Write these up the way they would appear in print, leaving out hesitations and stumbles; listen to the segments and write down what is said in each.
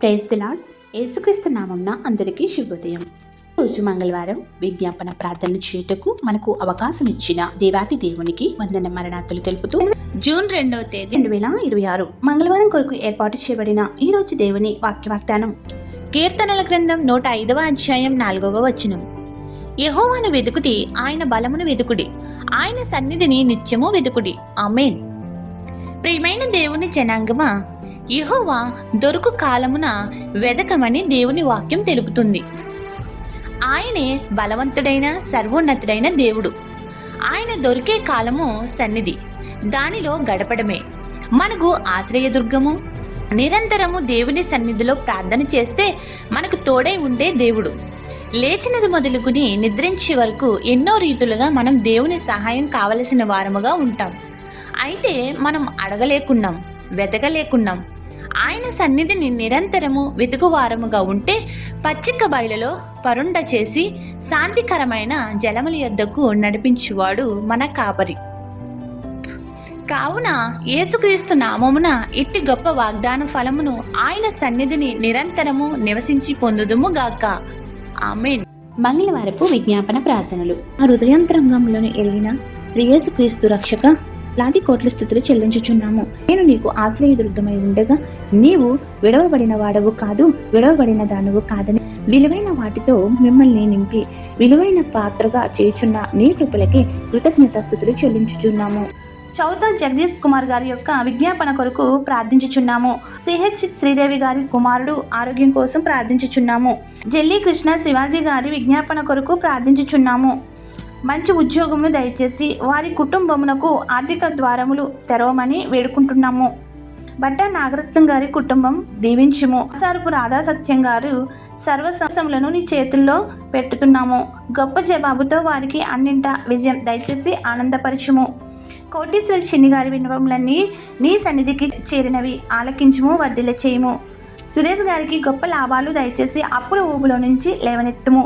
Praise the lord. యేసుక్రీస్తు నామమున అందరికీ శుభోదయం. రోజు మంగళవారం విజ్ఞాపన ప్రార్థనలు చేయుటకు మనకు అవకాశం ఇచ్చిన దేవాతి దేవునికి వందన మరణాతులు తెలుపుతూ జూన్ 2వ తేదీ 2026 మంగళవారం కొరకు ఏర్పాటు చేయబడిన ఈ రోజు దేవుని వాగ్దానం కీర్తనల గ్రంథం 105వ అధ్యాయం 4వ వచనం. యెహోవాను వెదుకుడి, ఆయన బలమును వెదుకుడి, ఆయన సన్నిధిని నిత్యము వెదుకుడి. ఆమేన్. ప్రియమైన దేవుని జనాంగమా, యెహోవా దొరుకు కాలమున వెదకమని దేవుని వాక్యం తెలుపుతుంది. ఆయనే బలవంతుడైన సర్వోన్నతుడైన దేవుడు. ఆయన దొరికే కాలము సన్నిధి, దానిలో గడపడమే మనకు ఆశ్రయదుర్గము. నిరంతరము దేవుని సన్నిధిలో ప్రార్థన చేస్తే మనకు తోడై ఉండే దేవుడు. లేచినది మొదలుకుని నిద్రించే వరకు ఎన్నో రీతులుగా మనం దేవుని సహాయం కావలసిన వారముగా ఉంటాం. అయితే మనం అడగలేకున్నాం, వెతకలేకున్నాం. ఆయన సన్నిధిని నిరంతరము వెతుకువారముగా ఉంటే పచ్చిక బయలులో పరుండ చేసి శాంతికరమైన జలముల యొద్దకు నడిపించువాడు మన కాపరి. కావున యేసుక్రీస్తు నామమున ఇట్టి గొప్ప వాగ్దాన ఫలమును ఆయన సన్నిధిని నిరంతరము నివసించి పొందుదుము గాక. ఆమేన్. మంగళవారపు విజ్ఞాపన ప్రార్థనలు. ఆ హృదయాంతరంగంలోని ఎరిగిన శ్రీ యేసుక్రీస్తు రక్షక, లాది కోట్ల స్థుతులు చెల్లించుచున్నాము. నేను నీకు ఆశ్రయదుర్గమై ఉండగా నీవు విడవబడిన వాడవు కాదు, విడవబడిన దానవు కాదని విలువైన వాటితో మిమ్మల్ని నింపి విలువైన పాత్రగా చేయుచున్న నీ కృపలకి కృతజ్ఞతాస్తుతులు చెల్లించుచున్నాము. చౌత జగదీష్ కుమార్ గారి యొక్క విజ్ఞాపన కొరకు ప్రార్థించుచున్నాము. సిహెచ్ శ్రీదేవి గారి కుమారుడు ఆరోగ్యం కోసం ప్రార్థించుచున్నాము. జెల్లీ కృష్ణ శివాజీ గారి విజ్ఞాపన కొరకు ప్రార్థించుచున్నాము. మంచి ఉద్యోగమును దయచేసి వారి కుటుంబమునకు ఆర్థిక ద్వారములు తెరవమని వేడుకుంటున్నాము. బట్ట నాగరత్నం గారి కుటుంబం దీవించుము. సారపు రాధా సత్యం గారు సర్వసంసములను నీ చేతుల్లో పెట్టుతున్నాము. గొప్ప జవాబుతో వారికి అన్నింటా విజయం దయచేసి ఆనందపరచుము. కోటీశ్వర చిన్ని గారి విన్నపములన్నీ నీ సన్నిధికి చేరినవి, ఆలకించుము, వర్ధిల్ల చేయుము. సురేష్ గారికి గొప్ప లాభాలు దయచేసి అప్పుల ఊబులో నుంచి లేవనెత్తుము.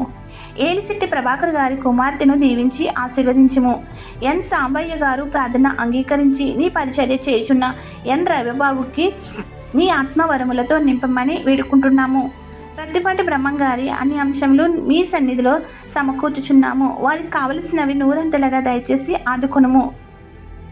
ఏలిశెట్టి ప్రభాకర్ గారి కుమార్తెను దీవించి ఆశీర్వదించుము. ఎన్ సాంబయ్య గారు ప్రార్థన అంగీకరించి నీ పరిచర్య చేయుచున్న ఎన్ రవిబాబుకి నీ ఆత్మవరములతో నింపమని వేడుకుంటున్నాము. ప్రతిపాటి బ్రహ్మం గారి అన్ని అంశములు మీ సన్నిధిలో సమకూర్చుచున్నాము. వారికి కావలసినవి నూరంతలుగా దయచేసి ఆదుకొనుము.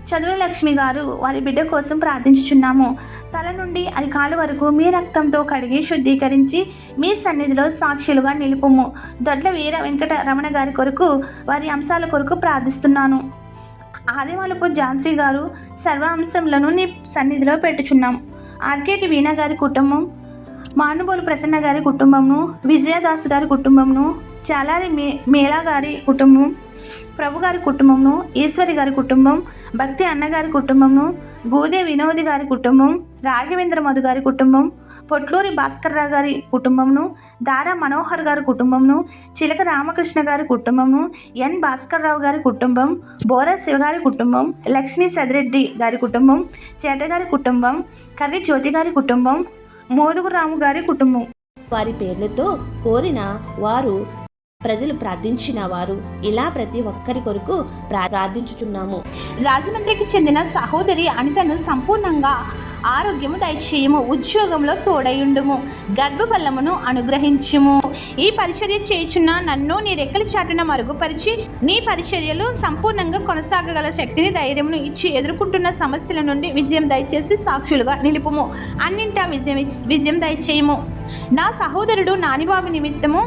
చదువుల లక్ష్మి గారు వారి బిడ్డ కోసం ప్రార్థించుచున్నాము. తల నుండి అరికాలు వరకు మీ రక్తంతో కడిగి శుద్ధీకరించి మీ సన్నిధిలో సాక్షులుగా నిలుపుము. దొడ్ల వీర వెంకట రమణ గారి కొరకు వారి అంశాల కొరకు ప్రార్థిస్తున్నాను. ఆదివాలపు ఝాన్సీ గారు సర్వ అంశములను నీ సన్నిధిలో పెట్టుచున్నాం. ఆర్కేటి వీణ గారి కుటుంబం, మానుబోలు ప్రసన్న గారి కుటుంబమును, విజయదాస్ గారి కుటుంబమును, చాలారి మేళా గారి కుటుంబం, ప్రభు గారి కుటుంబమును, ఈశ్వరి గారి కుటుంబం, భక్తి అన్నగారి కుటుంబమును, గూదే వినోది గారి కుటుంబం, రాఘవేంద్ర మధు గారి కుటుంబం, పొట్లూరి భాస్కర్రావు గారి కుటుంబమును, దారా మనోహర్ గారి కుటుంబమును, చిలక రామకృష్ణ గారి కుటుంబమును, ఎన్ భాస్కర్రావు గారి కుటుంబం, బోరా శివగారి కుటుంబం, లక్ష్మీ సదిరెడ్డి గారి కుటుంబం, చేతగారి కుటుంబం, కర్రి జ్యోతి గారి కుటుంబం, మోదుగు రాము గారి కుటుంబం. వారి పేర్లతో కోరిన వారు, ప్రజలు ప్రార్థించిన వారు, ఇలా ప్రతి ఒక్కరి కొరకు ప్రార్థించుచున్నాము. రాజమండ్రికి చెందిన సహోదరి అనితను సంపూర్ణంగా ఆరోగ్యము దయచేయము. ఉద్యోగంలో తోడయుండుము. గర్భఫలమును అనుగ్రహించుము. ఈ పరిచర్య చేయుచున్న నన్ను నీ రెక్కల చాటున మరుగుపరిచి నీ పరిచర్యలు సంపూర్ణంగా కొనసాగగల శక్తిని, ధైర్యమును ఇచ్చి ఎదుర్కొంటున్న సమస్యల నుండి విజయం దయచేసి సాక్షులుగా నిలుపుము. అన్నింటా విజయం దయచేయము. నా సహోదరుడు నానిబాబు నిమిత్తము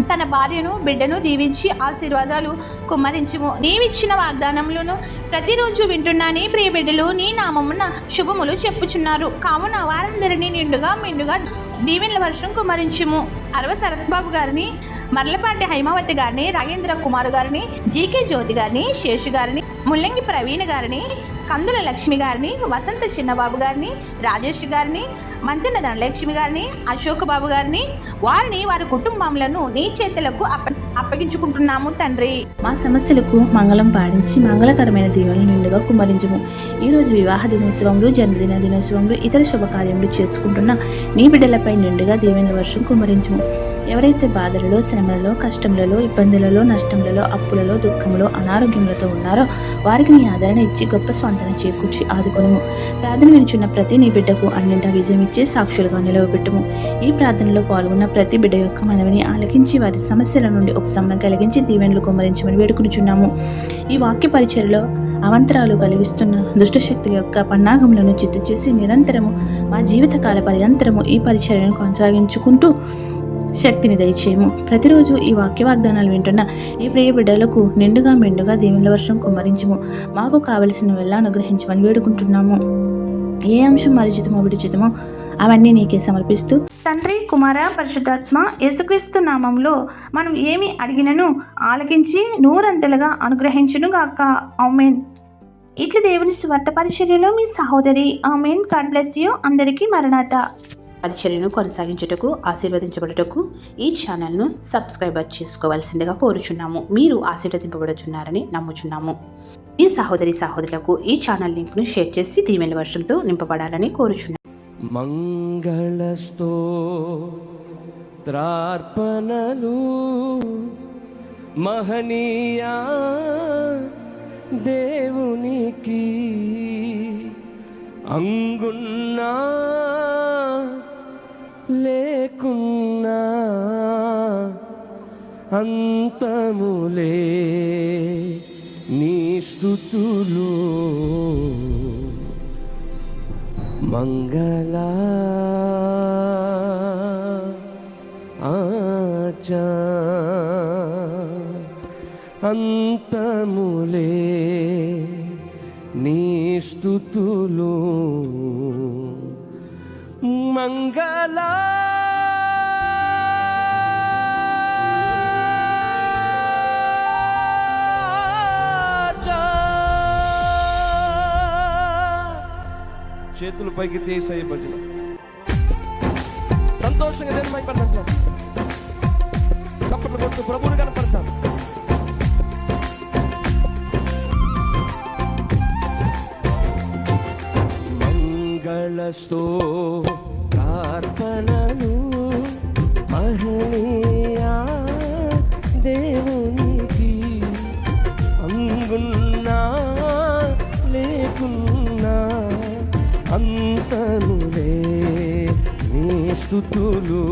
తన భార్యను బిడ్డను దీవించి ఆశీర్వాదాలు కుమ్మరించుము. నీవిచ్చిన వాగ్దానములను ప్రతిరోజు వింటున్న నీ ప్రియ బిడ్డలు నీ నామమున శుభములు చెప్పుచున్నారు. కావున వారందరినీ నిండుగా మెండుగా దీవెనల వర్షం కుమ్మరించుము. అరవ శరత్బాబు గారిని, మర్లపాటి హైమావతి గారిని, రాగేంద్ర కుమార్ గారిని, జీకే జ్యోతి గారిని, శేషు గారిని, ముల్లంగి ప్రవీణ్ గారిని, కందుల లక్ష్మి గారిని, వసంత చిన్నబాబు గారిని, రాజేష్ గారిని, మంతెన ధనలక్ష్మి గారిని, అశోక్ బాబు గారిని, వారి కుటుంబములను నీ చేతులకు అప్పగించుకుంటున్నాము తండ్రి. మా సమస్యలకు మంగళం పాడించి మంగళకరమైన దీవెనలు నిండుగా కుమ్మరించుము. ఈరోజు వివాహ దినోత్సవంలో, జన్మదిన దినోత్సవంలో, ఇతర శుభకార్యములు చేసుకుంటున్న నీ బిడ్డలపై నిండుగా దీవెనల వర్షం కుమ్మరించుము. ఎవరైతే బాధలలో, శ్రమలలో, కష్టములలో, ఇబ్బందులలో, నష్టములలో, అప్పులలో, దుఃఖములో, అనారోగ్యములతో ఉన్నారో వారికి నీ ఆదరణ ఇచ్చి గొప్ప స్వాంతన చేకూర్చి ఆదుకొనుము. ప్రార్థన వినుచున్న ప్రతి నీ బిడ్డకు అన్నింటా విజయం ఇచ్చి సాక్షులుగా నిలవబెట్టుము. ఈ ప్రార్థనలో పాల్గొన్న ప్రతి బిడ్డ యొక్క మనవిని ఆలకించి వారి సమస్యల నుండి ఉపశమనం కలిగించి దీవెనలు కుమ్మరించమని వేడుకొనుచున్నాము. ఈ వాక్య పరిచర్లో అవంతరాలు కలిగిస్తున్న దుష్టశక్తుల యొక్క పన్నాగములను చిత్తు చేసి నిరంతరము మా జీవితకాల పర్యంతరము ఈ పరిచర్యను కొనసాగించుకుంటూ శక్తిని దయచేయము. ప్రతిరోజు ఈ వాక్య వాగ్దానాలు వింటున్న ఈ ప్రియ బిడ్డలకు నిండుగా మెండుగా దీవెనల వర్షం కుమ్మరించుము. మాకు కావలసిన వెళ్ళ అనుగ్రహించమని వేడుకుంటున్నాము. ఏ అంశం మరిచితమో విడిచితమో అవన్నీ నీకే సమర్పిస్తూ తండ్రి, కుమార, పరిశుద్ధాత్మ యేసుక్రీస్తు నామంలో మనం ఏమి అడిగినను ఆలకించి నూరంతలుగా అనుగ్రహించును గాక. ఆమేన్. ఇట్లా దేవుని స్వార్థ పరిచర్యలో మీ సహోదరి. ఆమేన్. God bless you. అందరికీ మరణాత. పరిచర్యను కొనసాగించుటకు, ఆశీర్వదించబడుటకు ఈ ఛానల్ను సబ్స్క్రైబర్ చేసుకోవాల్సిందిగా కోరుచున్నాము. మీరు ఆశీర్వదింపబడుచున్నారని నమ్ముచున్నాము. ఈ సహోదరులకు ఈ ఛానల్ లింక్ను షేర్ చేసి దీవెనల వర్షంతో నింపబడాలని కోరుచున్నాము. మంగళస్తోత్రార్పణలు మహనీయా దేవునికి అంగున్నా లేకున్నా అంతములే నీ స్తుతులు మంగళ ఆచా అంతములే నీ స్తుతులు మంగళ చేతులు పైకి తీసే భజన సంతోషంగా దేని భయపడతాం, కప్పట్లు కొట్టు ప్రభువుని కనపడతాం. మంగళస్తోత్రార్పణలు మహనీయా దేవునికి అంగున్నా లేకున్నా అంతములే నీ స్తుతులు